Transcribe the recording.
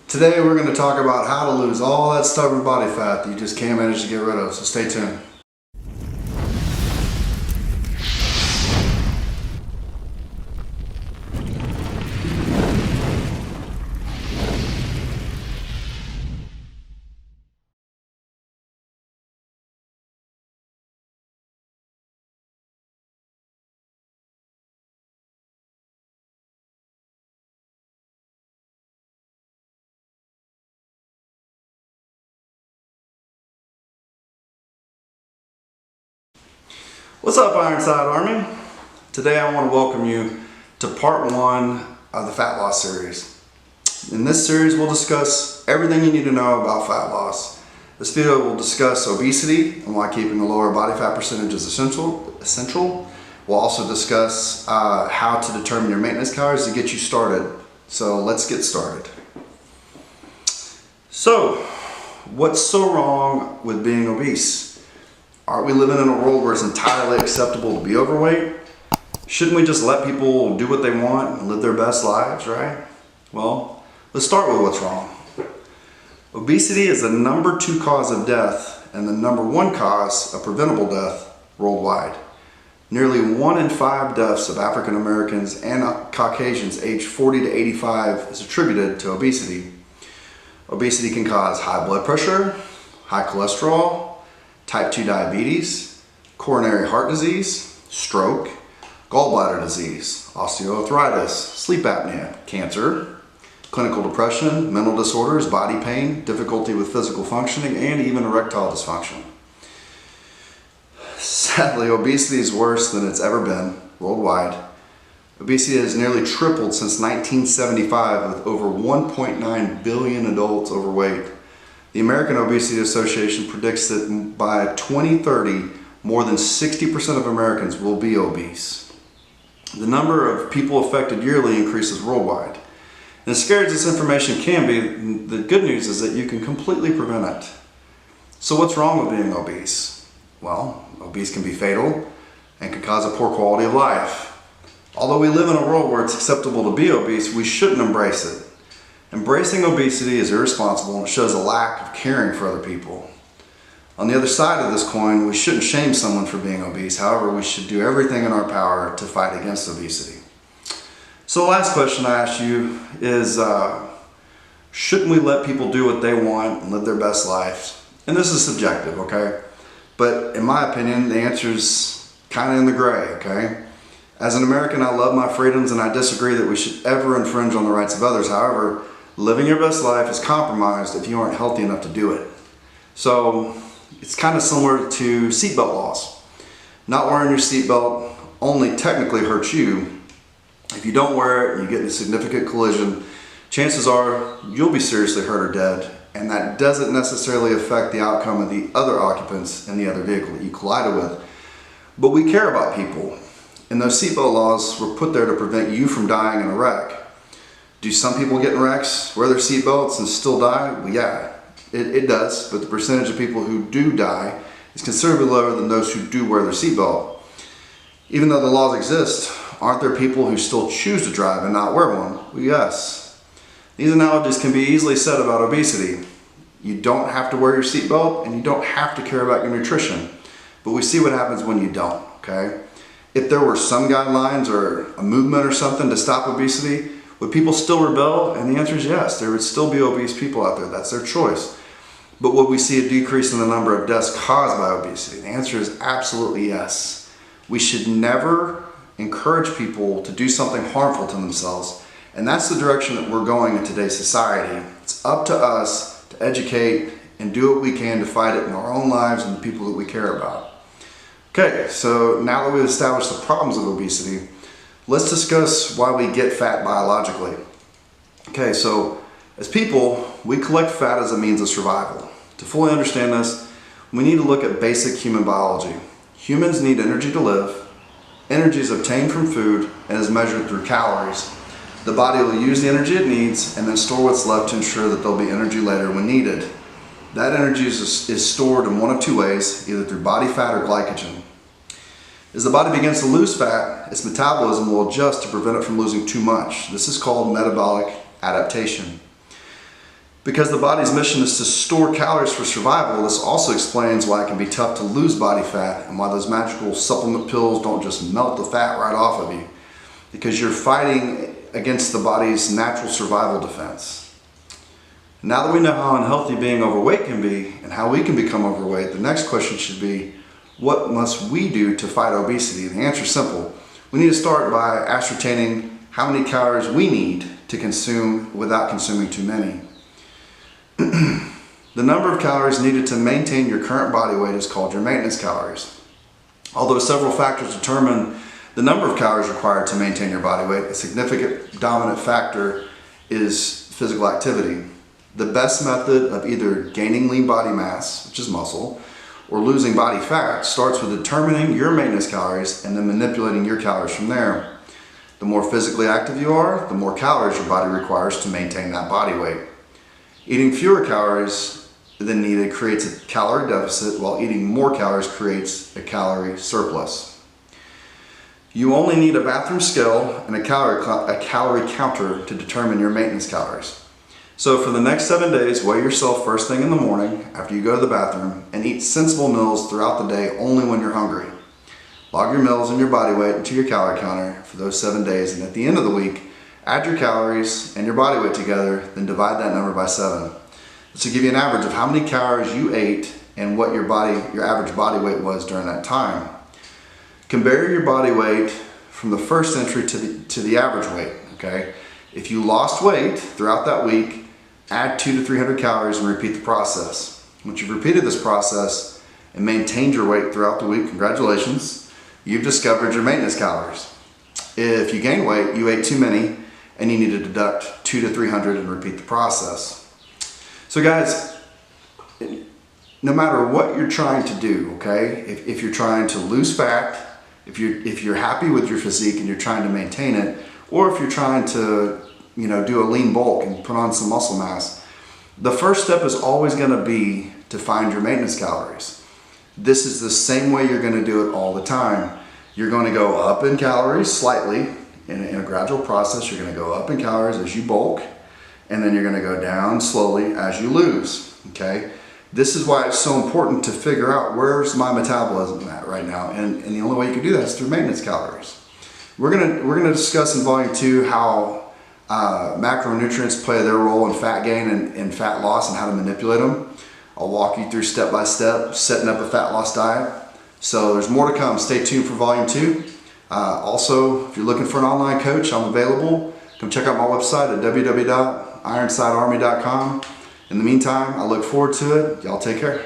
Today we're going to talk about how to lose all that stubborn body fat that you just can't manage to get rid of, so stay tuned. What's up, Ironside Army? Today I want to welcome you to part one of the fat loss series. In this series we'll discuss everything you need to know about fat loss. This video will discuss obesity and why keeping a lower body fat percentage is essential. We'll also discuss how to determine your maintenance calories to get you started. So let's get started. So, what's so wrong with being obese? Aren't we living in a world where it's entirely acceptable to be overweight? Shouldn't we just let people do what they want and live their best lives, right? Well, let's start with what's wrong. Obesity is the number 2 cause of death and the number 1 cause of preventable death worldwide. Nearly 1 in 5 deaths of African Americans and Caucasians aged 40 to 85 is attributed to obesity. Obesity can cause high blood pressure, high cholesterol, type 2 diabetes, coronary heart disease, stroke, gallbladder disease, osteoarthritis, sleep apnea, cancer, clinical depression, mental disorders, body pain, difficulty with physical functioning, and even erectile dysfunction. Sadly, obesity is worse than it's ever been worldwide. Obesity has nearly tripled since 1975, with over 1.9 billion adults overweight. The American Obesity Association predicts that by 2030, more than 60% of Americans will be obese. The number of people affected yearly increases worldwide. And as scary as this information can be, the good news is that you can completely prevent it. So what's wrong with being obese? Well, obese can be fatal and can cause a poor quality of life. Although we live in a world where it's acceptable to be obese, we shouldn't embrace it. Embracing obesity is irresponsible and it shows a lack of caring for other people. On the other side of this coin, we shouldn't shame someone for being obese. However, we should do everything in our power to fight against obesity. So the last question I ask you is, shouldn't we let people do what they want and live their best lives? And this is subjective, okay? But in my opinion, the answer is kind of in the gray, okay? As an American, I love my freedoms and I disagree that we should ever infringe on the rights of others. However, living your best life is compromised if you aren't healthy enough to do it. So it's kind of similar to seatbelt laws. Not wearing your seatbelt only technically hurts you. If you don't wear it and you get in a significant collision, chances are you'll be seriously hurt or dead, and that doesn't necessarily affect the outcome of the other occupants in the other vehicle that you collided with. But we care about people, and those seatbelt laws were put there to prevent you from dying in a wreck. Do some people get in wrecks, wear their seatbelts, and still die? Well, yeah, it does, but the percentage of people who do die is considerably lower than those who do wear their seatbelt. Even though the laws exist, aren't there people who still choose to drive and not wear one? Well, yes. These analogies can be easily said about obesity. You don't have to wear your seatbelt, and you don't have to care about your nutrition. But we see what happens when you don't, okay? If there were some guidelines or a movement or something to stop obesity, would people still rebel? And the answer is yes. There would still be obese people out there. That's their choice. But would we see a decrease in the number of deaths caused by obesity? The answer is absolutely yes. We should never encourage people to do something harmful to themselves. And that's the direction that we're going in today's society. It's up to us to educate and do what we can to fight it in our own lives and the people that we care about. Okay, so now that we've established the problems of obesity, let's discuss why we get fat biologically. Okay, so as people, we collect fat as a means of survival. To fully understand this, we need to look at basic human biology. Humans need energy to live. Energy is obtained from food and is measured through calories. The body will use the energy it needs and then store what's left to ensure that there'll be energy later when needed. That energy is stored in one of 2 ways, either through body fat or glycogen. As the body begins to lose fat, its metabolism will adjust to prevent it from losing too much. This is called metabolic adaptation. Because the body's mission is to store calories for survival, this also explains why it can be tough to lose body fat and why those magical supplement pills don't just melt the fat right off of you. Because you're fighting against the body's natural survival defense. Now that we know how unhealthy being overweight can be and how we can become overweight, the next question should be, what must we do to fight obesity? And the answer is simple. We need to start by ascertaining how many calories we need to consume without consuming too many. The number of calories needed to maintain your current body weight is called your maintenance calories. Although several factors determine the number of calories required to maintain your body weight, a significant dominant factor is physical activity. The best method of either gaining lean body mass, which is muscle, or losing body fat starts with determining your maintenance calories and then manipulating your calories from there. The more physically active you are, the more calories your body requires to maintain that body weight. Eating fewer calories than needed creates a calorie deficit, while eating more calories creates a calorie surplus. You only need a bathroom scale and a calorie counter to determine your maintenance calories. So for the next 7 days, weigh yourself first thing in the morning after you go to the bathroom and eat sensible meals throughout the day only when you're hungry. Log your meals and your body weight into your calorie counter for those 7 days, and at the end of the week, add your calories and your body weight together, then divide that number by 7. This will give you an average of how many calories you ate and what your average body weight was during that time. Compare your body weight from the first entry to the average weight, okay? If you lost weight throughout that week, add 200 to 300 calories and repeat the process. Once you've repeated this process and maintained your weight throughout the week, congratulations, you've discovered your maintenance calories. If you gain weight, you ate too many, and you need to deduct 200 to 300 and repeat the process. So guys, no matter what you're trying to do, okay, if you're trying to lose fat, if you're happy with your physique and you're trying to maintain it, or if you're trying to, do a lean bulk and put on some muscle mass, the first step is always going to be to find your maintenance calories. This is the same way you're going to do it all the time. You're going to go up in calories slightly. In a gradual process, you're going to go up in calories as you bulk, and then you're going to go down slowly as you lose, okay? This is why it's so important to figure out where's my metabolism at right now, and the only way you can do that is through maintenance calories. We're gonna discuss in volume 2 how macronutrients play their role in fat gain and fat loss and how to manipulate them. I'll walk you through step by step setting up a fat loss diet. So there's more to come. Stay tuned for volume 2. Also, if you're looking for an online coach, I'm available. Come check out my website at www.ironsidearmy.com. In the meantime, I look forward to it. Y'all take care.